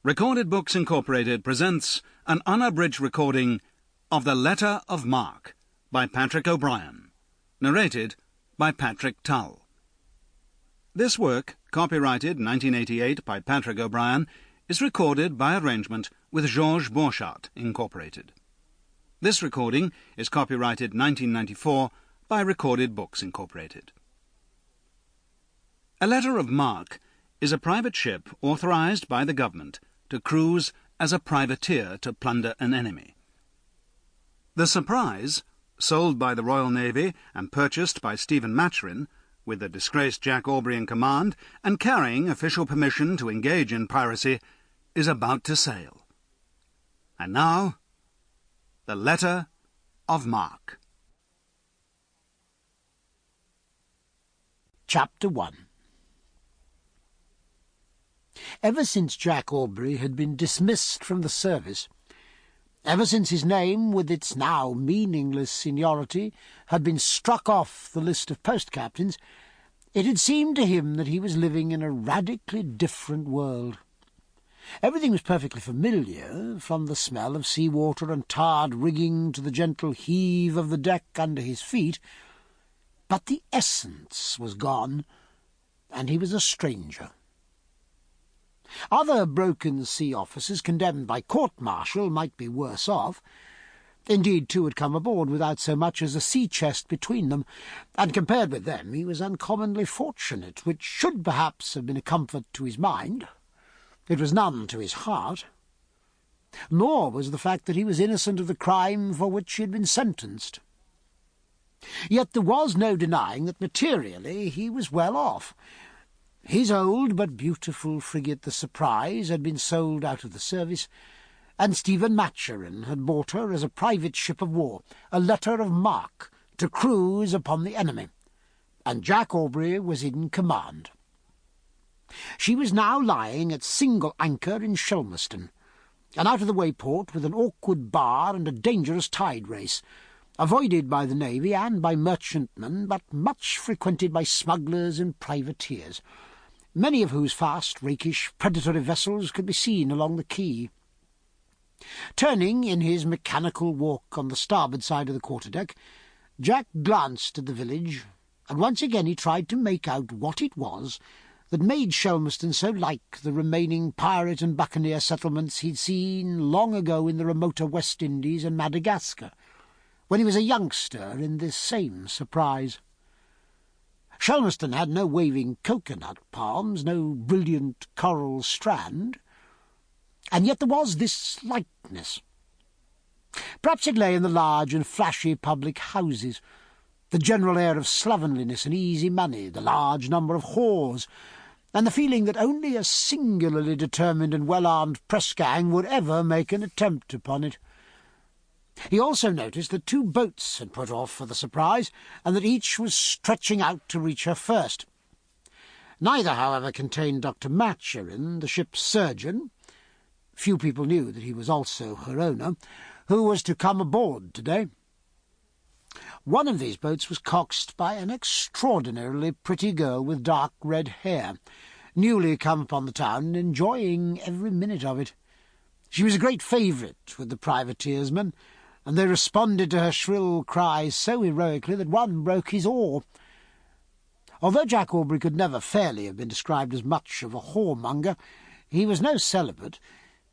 Recorded Books Incorporated presents an unabridged recording of The Letter of Marque by Patrick O'Brien, narrated by Patrick Tull. This work, copyrighted 1988 by Patrick O'Brien, is recorded by arrangement with Georges Borchardt, Incorporated. This recording is copyrighted 1994 by Recorded Books Incorporated. A Letter of Marque is a private ship authorized by the government to cruise as a privateer to plunder an enemy. The Surprise, sold by the Royal Navy and purchased by Stephen Maturin, with the disgraced Jack Aubrey in command and carrying official permission to engage in piracy, is about to sail. And now, the Letter of Marque. Chapter 1. Ever since Jack Aubrey had been dismissed from the service, ever since his name, with its now meaningless seniority, had been struck off the list of post-captains, it had seemed to him that he was living in a radically different world. Everything was perfectly familiar, from the smell of sea-water and tarred rigging to the gentle heave of the deck under his feet, but the essence was gone, and he was a stranger. Other broken sea officers condemned by court-martial might be worse off. Indeed, two had come aboard without so much as a sea-chest between them, and compared with them he was uncommonly fortunate, which should perhaps have been a comfort to his mind. It was none to his heart. Nor was the fact that he was innocent of the crime for which he had been sentenced. Yet there was no denying that materially he was well off. His old but beautiful frigate, the Surprise, had been sold out of the service, and Stephen Maturin had bought her as a private ship of war, a letter of marque, to cruise upon the enemy, and Jack Aubrey was in command. She was now lying at single anchor in Shelmerston, an out-of-the-way port with an awkward bar and a dangerous tide race, avoided by the Navy and by merchantmen, but much frequented by smugglers and privateers, many of whose fast, rakish, predatory vessels could be seen along the quay. Turning in his mechanical walk on the starboard side of the quarter-deck, Jack glanced at the village, and once again he tried to make out what it was that made Shelmerston so like the remaining pirate and buccaneer settlements he'd seen long ago in the remoter West Indies and Madagascar, when he was a youngster in this same Surprise. Shelmerston had no waving cocoanut palms, no brilliant coral strand, and yet there was this likeness. Perhaps it lay in the large and flashy public houses, the general air of slovenliness and easy money, the large number of whores, and the feeling that only a singularly determined and well-armed press-gang would ever make an attempt upon it. He also noticed that two boats had put off for the Surprise, and that each was stretching out to reach her first. Neither, however, contained Dr. Maturin, the ship's surgeon. Few people knew that he was also her owner, who was to come aboard today. One of these boats was coxed by an extraordinarily pretty girl with dark red hair, newly come upon the town and enjoying every minute of it. She was a great favourite with the privateersmen, and they responded to her shrill cries so heroically that one broke his oar. Although Jack Aubrey could never fairly have been described as much of a whoremonger, he was no celibate,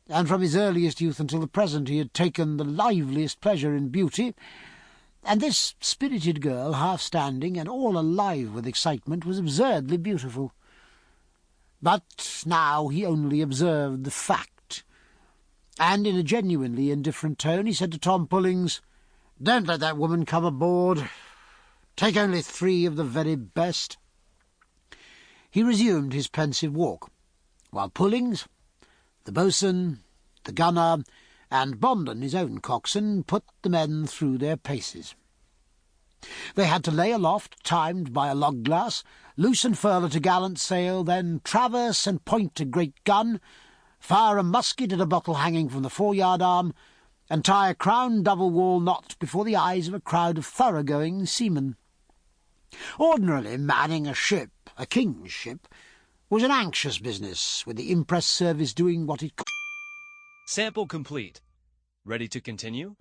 and from his earliest youth until the present he had taken the liveliest pleasure in beauty, and this spirited girl, half-standing and all alive with excitement, was absurdly beautiful. But now he only observed the fact, and in a genuinely indifferent tone he said to Tom Pullings, "Don't let that woman come aboard. Take only 3 of the very best." He resumed his pensive walk, while Pullings, the boatswain, the gunner, and Bondon, his own coxswain, put the men through their paces. They had to lay aloft, timed by a log-glass, loose and furl at a gallant sail, then traverse and point a great gun, fire a musket at a bottle hanging from the foreyard arm, and tie a crown double-wall knot before the eyes of a crowd of thoroughgoing seamen. Ordinarily, manning a ship, a king's ship, was an anxious business, with the impress service doing what it could Sample complete. Ready to continue?